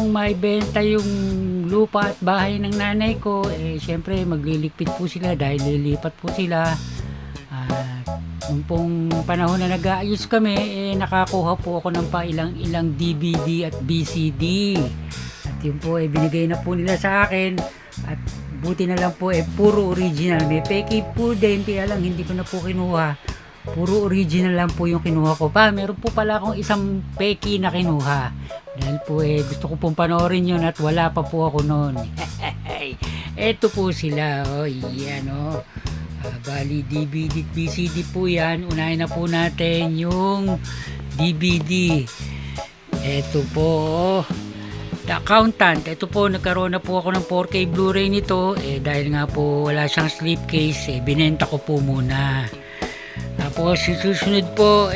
pong maibenta yung lupa at bahay ng nanay ko, syempre magliligpit po sila dahil lilipat po sila. Nung pong panahon na nag-aayos kami, nakakuha po ako ng ilang DVD at BCD. At yun po, binigay na po nila sa akin. At buti na lang po, puro original. May peki po din, kaya lang hindi ko na po kinuha. Puro original lang po yung kinuha ko. Meron po pala akong isang peki na kinuha. Dahil po gusto ko pong panoorin yun at wala pa po ako noon. Eto po sila. Yan bali DVD at BCD po yan. Unahin na po natin yung DVD. Eto po The Accountant. Ito po, nagkaroon na po ako ng 4K Blu-ray nito. Dahil nga po wala siyang slipcase, binenta ko po muna. Tapos susunod po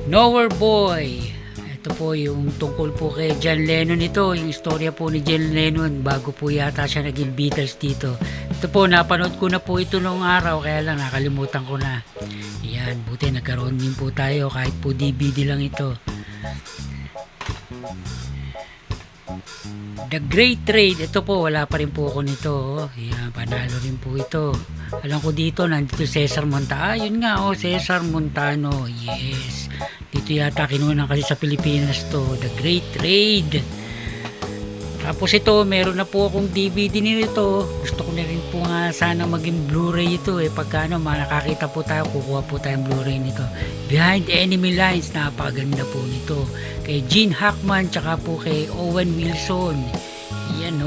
Nowhere Boy. Ito po yung tungkol po kay John Lennon ito. Yung istorya po ni John Lennon bago po yata siya naging Beatles dito. Ito po, napanood ko na po ito noong araw, kaya lang nakalimutan ko na. Yan, buti nagkaroon din po tayo kahit po DVD lang ito. The Great Trade, ito po wala pa rin po ako nito. Yan, panalo rin po ito. Alam ko dito nandito Cesar Montano. Yun nga Cesar Montano. Yes. Dito yata kinuha kasi sa Pilipinas to, The Great Trade. Tapos ito, meron na po akong DVD nito. Gusto ko na rin po nga sana maging Blu-ray ito pagka nakakita po tayo, kukuha po tayong Blu-ray nito. Behind Enemy Lines, napakaganda po nito. Kay Gene Hackman, tsaka po kay Owen Wilson. Yan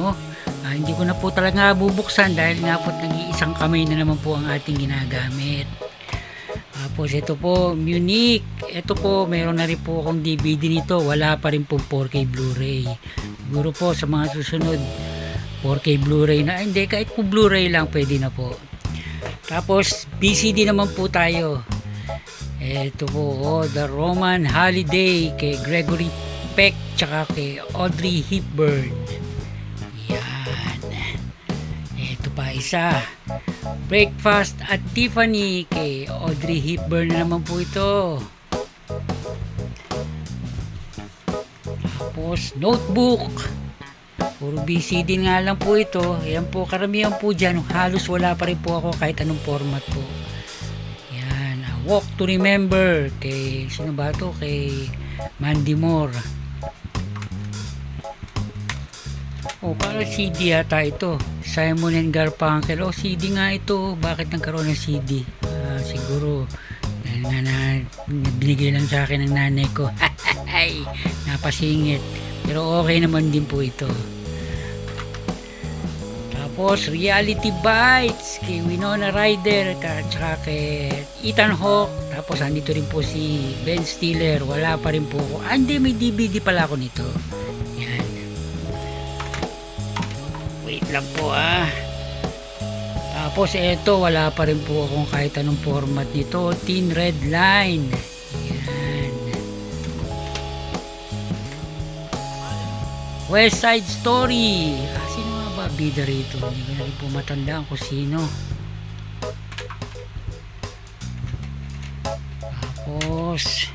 hindi ko na po talaga bubuksan dahil nga po nag-iisang kamay na naman po ang ating ginagamit. Tapos ito po, Munich. Ito po, meron na rin po akong DVD nito. Wala pa rin po 4K Blu-ray. Siguro po sa mga susunod 4K Blu-ray na. Hindi, kahit po Blu-ray lang pwede na po. Tapos BCD naman po tayo. Ito po, The Roman Holiday kay Gregory Peck tsaka kay Audrey Hepburn. Yan. Ito pa isa. Breakfast at Tiffany kay Audrey Hepburn na naman po ito. Tapos Notebook, puro BCD nga lang po ito. Yan po, karamihan po dyan, halos wala pa rin po ako kahit anong format po. Yan, Walk to Remember kay, sino ba ito? Kay Mandy Moore. Para CD yata ito, Simon and Garfunkel. CD nga ito. Bakit nagkaroon ng CD? Siguro dahil nga binigay lang sa akin ng nanay ko. Napasingit, pero okay naman din po ito. Tapos Reality Bites kay Winona Ryder at saka kay Ethan Hawke. Tapos andito rin po si Ben Stiller. Wala pa rin po ako. Hindi, may DVD pala ako nito. Wait lang po Tapos eto, wala pa rin po akong kahit anong format nito. Thin Red Line. Yan. West Side Story. Sino nga ba bida rito? Hindi ko na rin po matandaan kung sino. Tapos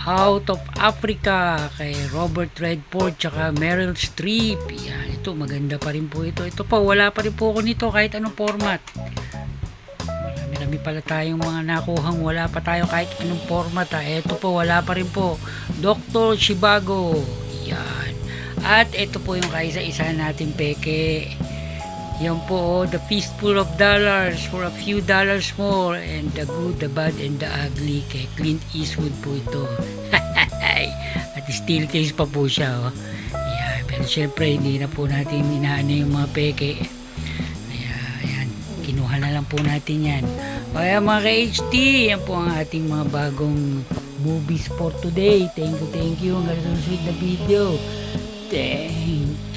Out of Africa kay Robert Redford tsaka Meryl Streep. Yan, ito maganda pa rin po ito. Ito pa, wala pa rin po ako nito kahit anong format. Marami pala tayong mga nakuhang wala pa tayo kahit anong format. Ito po, wala pa rin po. Dr. Zhivago. Yan. At ito po yung kaisa-isa natin peke. Yan po, The Fistful of Dollars for a Few Dollars More, and The Good, The Bad, and The Ugly kay Clint Eastwood po ito. At steel case pa po siya. Yeah, pero syempre hindi na po natin inaano yung mga peke. Ayan, kinuha na lang po natin yan. Kaya mga ka-HT, yan po ang ating mga bagong movies for today. Thank you. Hanggang sa susunod na video. Thank